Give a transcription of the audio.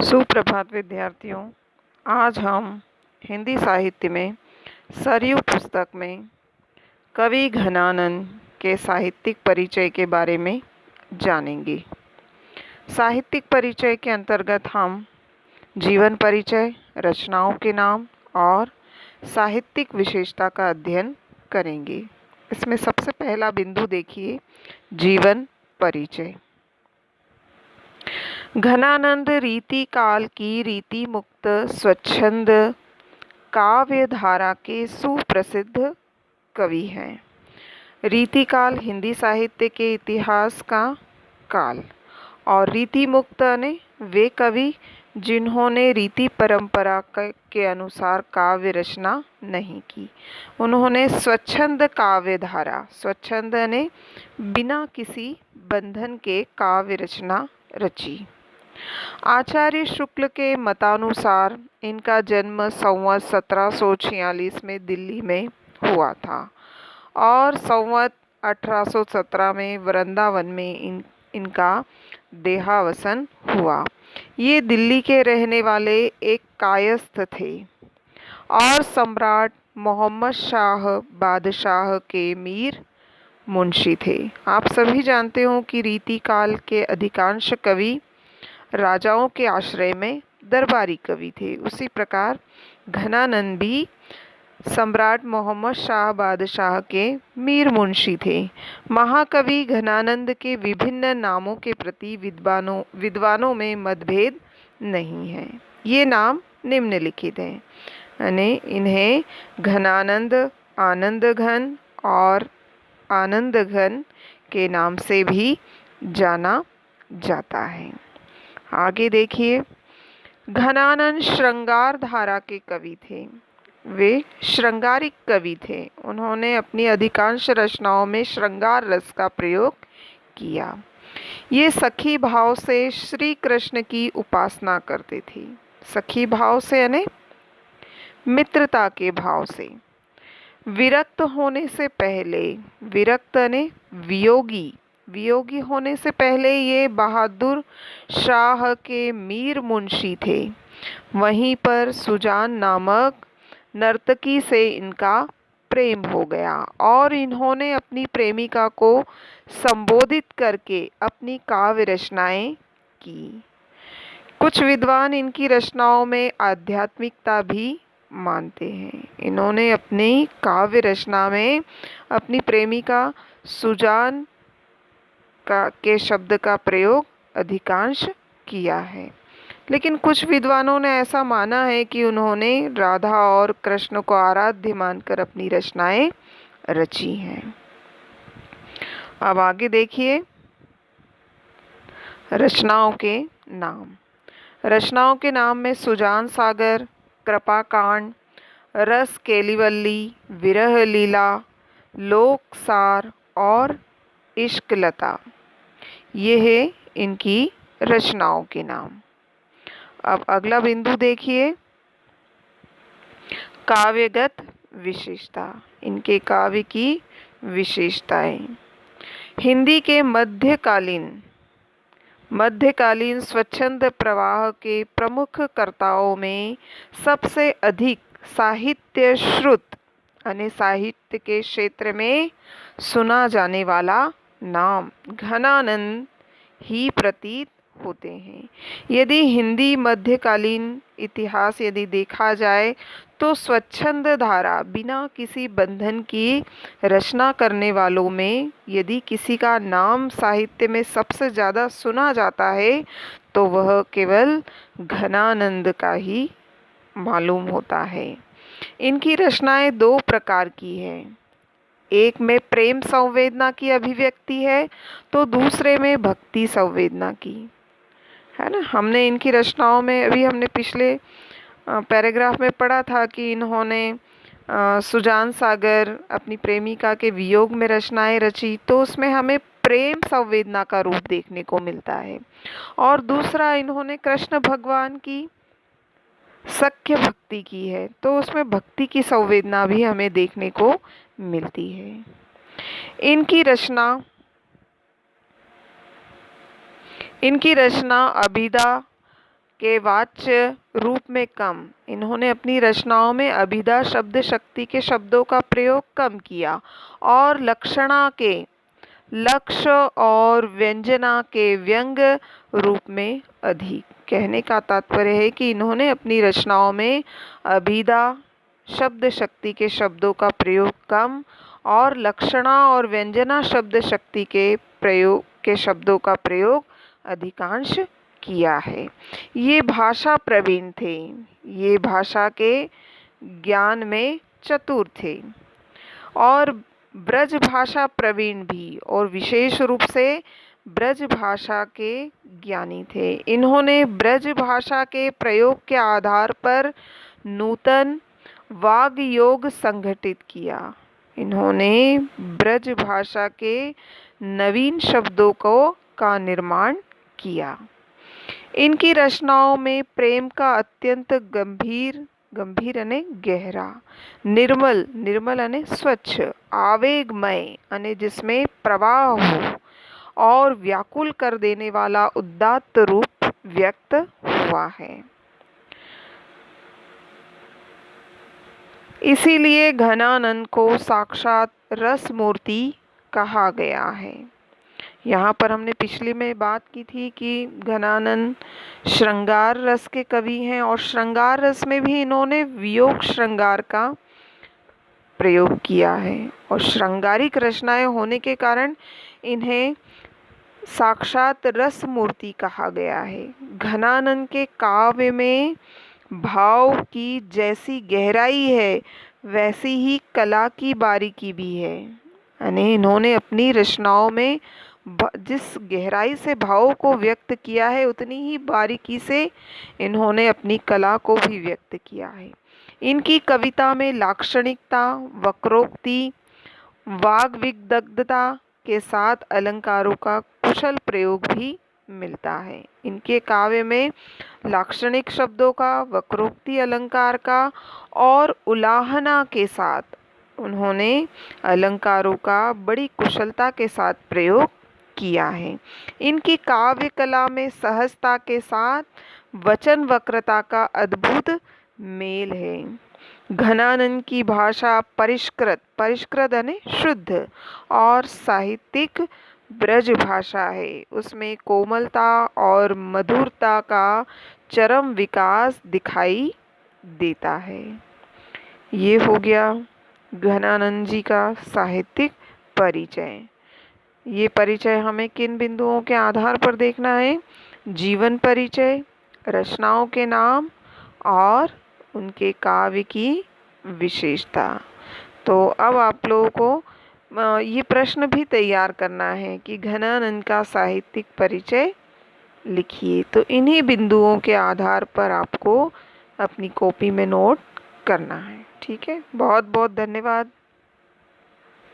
सुप्रभात विद्यार्थियों। आज हम हिंदी साहित्य में सरयू पुस्तक में कवि घनानंद के साहित्यिक परिचय के बारे में जानेंगे। साहित्यिक परिचय के अंतर्गत हम जीवन परिचय, रचनाओं के नाम और साहित्यिक विशेषता का अध्ययन करेंगे। इसमें सबसे पहला बिंदु देखिए, जीवन परिचय। घनानंद रीति काल की रीति मुक्त स्वच्छंद काव्य धारा के सुप्रसिद्ध कवि हैं। रीति काल हिंदी साहित्य के इतिहास का काल और रीति मुक्त ने वे कवि जिन्होंने रीति परंपरा के अनुसार काव्य रचना नहीं की। उन्होंने स्वच्छंद काव्य धारा, स्वच्छंद ने बिना किसी बंधन के काव्य रचना रची। आचार्य शुक्ल के मतानुसार इनका जन्म संवत 1746 में दिल्ली में हुआ था और संवत 1817 में वृंदावन में इनका देहावसन हुआ। ये दिल्ली के रहने वाले एक कायस्थ थे और सम्राट मोहम्मद शाह बादशाह के मीर मुंशी थे। आप सभी जानते हो कि रीति काल के अधिकांश कवि राजाओं के आश्रय में दरबारी कवि थे। उसी प्रकार घनानंद भी सम्राट मोहम्मद शाह बादशाह के मीर मुंशी थे। महाकवि घनानंद के विभिन्न नामों के प्रति विद्वानों में मतभेद नहीं है। ये नाम निम्नलिखित हैं, यानी इन्हें घनानंद, आनंद घन और आनंद घन के नाम से भी जाना जाता है। आगे देखिए, घनानंद श्रृंगार धारा के कवि थे। वे श्रृंगारिक कवि थे। उन्होंने अपनी अधिकांश रचनाओं में श्रृंगार रस का प्रयोग किया। ये सखी भाव से श्री कृष्ण की उपासना करते थे। सखी भाव से यानी मित्रता के भाव से। विरक्त होने से पहले, विरक्त यानी वियोगी होने से पहले ये बहादुर शाह के मीर मुंशी थे। वहीं पर सुजान नामक नर्तकी से इनका प्रेम हो गया और इन्होंने अपनी प्रेमिका को संबोधित करके अपनी काव्य रचनाएं की। कुछ विद्वान इनकी रचनाओं में आध्यात्मिकता भी मानते हैं। इन्होंने अपनी काव्य रचना में अपनी प्रेमिका सुजान के शब्द का प्रयोग अधिकांश किया है, लेकिन कुछ विद्वानों ने ऐसा माना है कि उन्होंने राधा और कृष्ण को आराध्य मानकर अपनी रचनाएं रची हैं। अब आगे देखिए, रचनाओं के नाम। रचनाओं के नाम में सुजान सागर, कृपा कांड, रस केलिवल्ली, विरह लीला, लोक सार और इश्क लता, ये है इनकी रचनाओं के नाम। अब अगला बिंदु देखिए, काव्यगत विशेषता। इनके काव्य की विशेषताएं। हिंदी के मध्यकालीन स्वच्छंद प्रवाह के प्रमुख कर्ताओं में सबसे अधिक साहित्य श्रुत यानी साहित्य के क्षेत्र में सुना जाने वाला नाम घनानंद ही प्रतीत होते हैं। यदि हिंदी मध्यकालीन इतिहास यदि देखा जाए तो स्वच्छंद धारा बिना किसी बंधन की रचना करने वालों में यदि किसी का नाम साहित्य में सबसे ज़्यादा सुना जाता है तो वह केवल घनानंद का ही मालूम होता है। इनकी रचनाएं दो प्रकार की हैं। एक में प्रेम संवेदना की अभिव्यक्ति है तो दूसरे में भक्ति संवेदना की, है ना। हमने इनकी रचनाओं में अभी हमने पिछले पैराग्राफ में पढ़ा था कि इन्होंने सुजान सागर अपनी प्रेमिका के वियोग में रचनाएं रची, तो उसमें हमें प्रेम संवेदना का रूप देखने को मिलता है। और दूसरा इन्होंने कृष्ण भगवान की सख्य भक्ति की है, तो उसमें भक्ति की संवेदना भी हमें देखने को मिलती है। इनकी रचना अभिधा, के वाच्य रूप में कम। इन्होंने अपनी रचनाओं में अभिधा शब्द शक्ति के शब्दों का प्रयोग कम किया और लक्षणा के लक्ष्य और व्यंजना के व्यंग रूप में अधिक। कहने का तात्पर्य है कि इन्होंने अपनी रचनाओं में अभिधा शब्द शक्ति के शब्दों का प्रयोग कम और लक्षणा और व्यंजना शब्द शक्ति के शब्दों का प्रयोग अधिकांश किया है। ये भाषा प्रवीण थे, ये भाषा के ज्ञान में चतुर थे और ब्रज भाषा प्रवीण भी, और विशेष रूप से ब्रज भाषा के ज्ञानी थे। इन्होंने ब्रज भाषा के प्रयोग के आधार पर नूतन वाग योग संगठित किया। इन्होंने ब्रज भाषा के नवीन शब्दों का निर्माण किया। इनकी रचनाओं में प्रेम का अत्यंत गंभीर यानी गहरा, निर्मल यानी स्वच्छ, आवेगमय यानी जिसमें प्रवाह हो और व्याकुल कर देने वाला उदात्त रूप व्यक्त हुआ है। इसीलिए घनानंद को साक्षात रस मूर्ति कहा गया है। यहाँ पर हमने पिछली में बात की थी कि घनानंद श्रृंगार रस के कवि हैं और श्रृंगार रस में भी इन्होंने वियोग श्रृंगार का प्रयोग किया है और श्रृंगारिक रचनाएं होने के कारण इन्हें साक्षात रस मूर्ति कहा गया है। घनानंद के काव्य में भाव की जैसी गहराई है वैसी ही कला की बारीकी भी है। यानी इन्होंने अपनी रचनाओं में जिस गहराई से भावों को व्यक्त किया है उतनी ही बारीकी से इन्होंने अपनी कला को भी व्यक्त किया है। इनकी कविता में लाक्षणिकता, वक्रोक्ति, वाग विदग्धता के साथ अलंकारों का कुशल प्रयोग भी मिलता है। इनके काव्य में लाक्षणिक शब्दों का, वक्रोक्ति अलंकार का और उलाहना के साथ उन्होंने अलंकारों का बड़ी कुशलता के साथ प्रयोग किया है। इनकी काव्य कला में सहजता के साथ वचन वक्रता का अद्भुत मेल है। घनानंद की भाषा परिष्कृत यानी शुद्ध और साहित्यिक ब्रज भाषा है। उसमें कोमलता और मधुरता का चरम विकास दिखाई देता है। ये हो गया घनानंद जी का साहित्यिक परिचय। ये परिचय हमें किन बिंदुओं के आधार पर देखना है? जीवन परिचय, रचनाओं के नाम और उनके काव्य की विशेषता। तो अब आप लोगों को ये प्रश्न भी तैयार करना है कि घनानंद का साहित्यिक परिचय लिखिए। तो इन्हीं बिंदुओं के आधार पर आपको अपनी कॉपी में नोट करना है। ठीक है, बहुत बहुत धन्यवाद।